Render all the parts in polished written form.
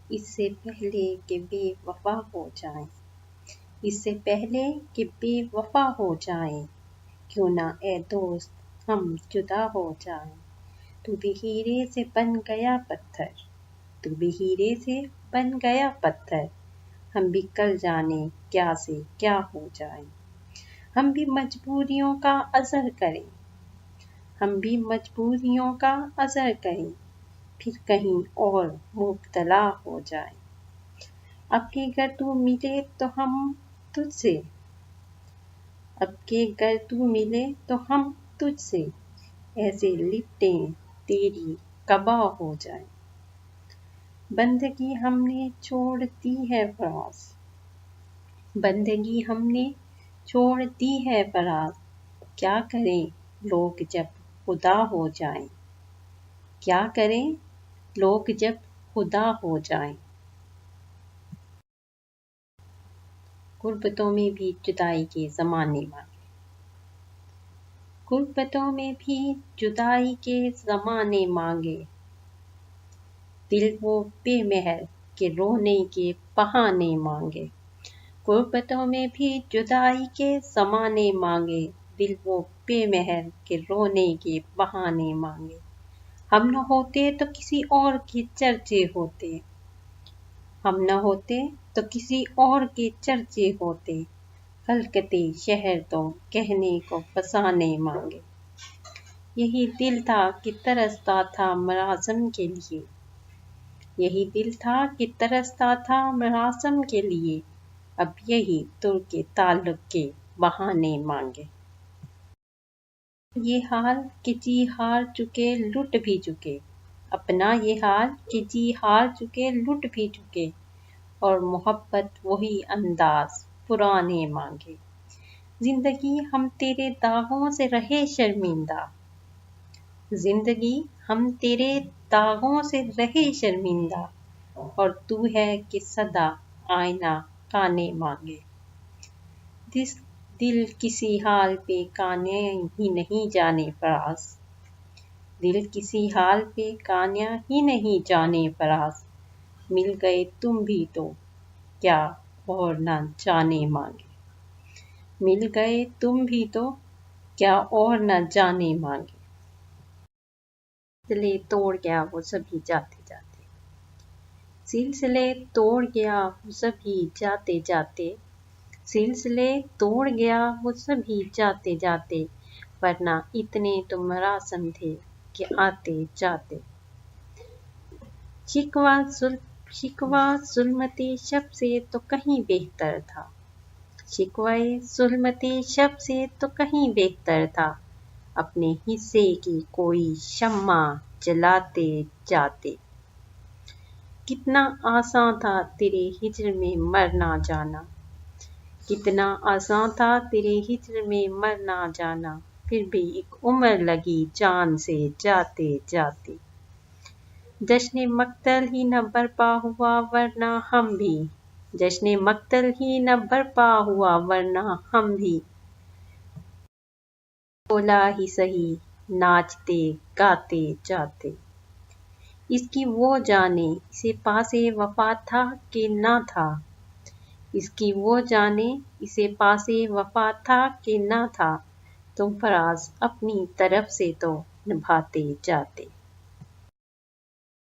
اس سے پہلے کہ بے وفا ہو جائیں، اس سے پہلے کہ بے وفا ہو جائیں، کیوں نہ اے دوست ہم جدا ہو جائیں۔ تو بھی ہیرے سے بن گیا پتھر، تو بھی ہیرے سے بن گیا پتھر، ہم بھی کل جانے کیا سے کیا ہو جائیں۔ ہم بھی مجبوریوں کا عذر کریں، ہم بھی مجبوریوں کا عذر کریں، پھر کہیں اور مبتلا ہو جائیں۔ اب کہ گر تو ملے تو ہم تجھ سے، اب کہ گر تو ملے تو ہم تجھ سے، ایسے لپٹیں تیری قبا ہو جائیں۔ بندگی ہم نے چھوڑ دی ہے فراز، بندگی ہم نے چھوڑ دی ہے فراز، کیا کریں لوگ جب خدا ہو جائیں، کیا کریں لوگ جب خدا ہو جائیں۔ غربتوں میں بھی جدائی کے زمانے مانگے، غربتوں میں بھی جدائی کے زمانے مانگے، دل وہ بے مہر کے رونے کے بہانے مانگے۔ غربتوں میں بھی جدائی کے زمانے مانگے، دل وہ بے مہر کے رونے کے بہانے مانگے۔ ہم نہ ہوتے تو کسی اور کے چرچے ہوتے، ہم نہ ہوتے تو کسی اور کے چرچے ہوتے، خلقت شہر تو کہنے کو فسانے مانگے۔ یہی دل تھا کہ ترستا تھا مراسم کے لیے، یہی دل تھا کہ ترستا تھا مراسم کے لیے، اب یہی ترک تعلق کے بہانے مانگے۔ یہ حال کہ جی ہار چکے لٹ بھی چکے، اپنا یہ حال کہ جی ہار چکے لٹ بھی چکے، اور محبت وہی انداز پرانے مانگے۔ زندگی ہم تیرے داغوں سے رہے شرمندہ، زندگی ہم تیرے داغوں سے رہے شرمندہ، اور تو ہے کہ سدا آئینہ کانے مانگے۔ جس دل کسی حال پہ کانے ہی نہیں جانے فراز، دل کسی حال پہ کانے ہی نہیں جانے فراز، مل گئے تم بھی تو کیا اور نہ جانے مانگے، مل گئے تم بھی تو کیا اور نہ جانے مانگے۔ سلسلے توڑ گیا وہ سبھی جاتے جاتے، سلسلے توڑ گیا وہ سبھی جاتے جاتے، سلسلے توڑ گیا وہ سبھی جاتے جاتے، ورنہ اتنے تو مراسم تھے کہ آتے جاتے۔ شکوہ ظلمت شب سے تو کہیں بہتر تھا، شکوہ ظلمت شب سے تو کہیں بہتر تھا، اپنے حصے کی کوئی شمع جلاتے جاتے۔ کتنا آساں تھا تیرے ہجر میں مرنا جانا، کتنا آساں تھا تیرے ہجر میں مرنا جانا، پھر بھی ایک عمر لگی جان سے جاتے جاتے۔ جشن مقتل ہی نہ برپا ہوا ورنہ ہم بھی، جشن مقتل ہی نہ برپا ہوا ورنہ ہم بھی، بولا ہی سہی ناچتے گاتے جاتے۔ اس کی وہ جانے اسے پاس وفا تھا کہ نہ تھا، اس کی وہ جانے اسے پاس وفا تھا کہ نہ تھا، تم فراز اپنی طرف سے تو نبھاتے جاتے۔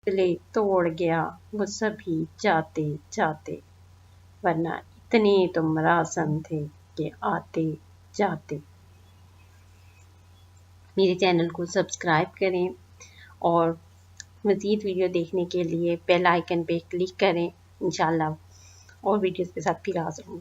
سلسلے توڑ گیا وہ سبھی جاتے جاتے، ورنہ اتنے تو مراسم تھے کہ آتے جاتے۔ میرے چینل کو سبسکرائب کریں اور مزید ویڈیو دیکھنے کے لیے بیل آئیکن پہ کلک کریں، انشاءاللہ اور ویڈیوز کے ساتھ پھر حاضر ہوں۔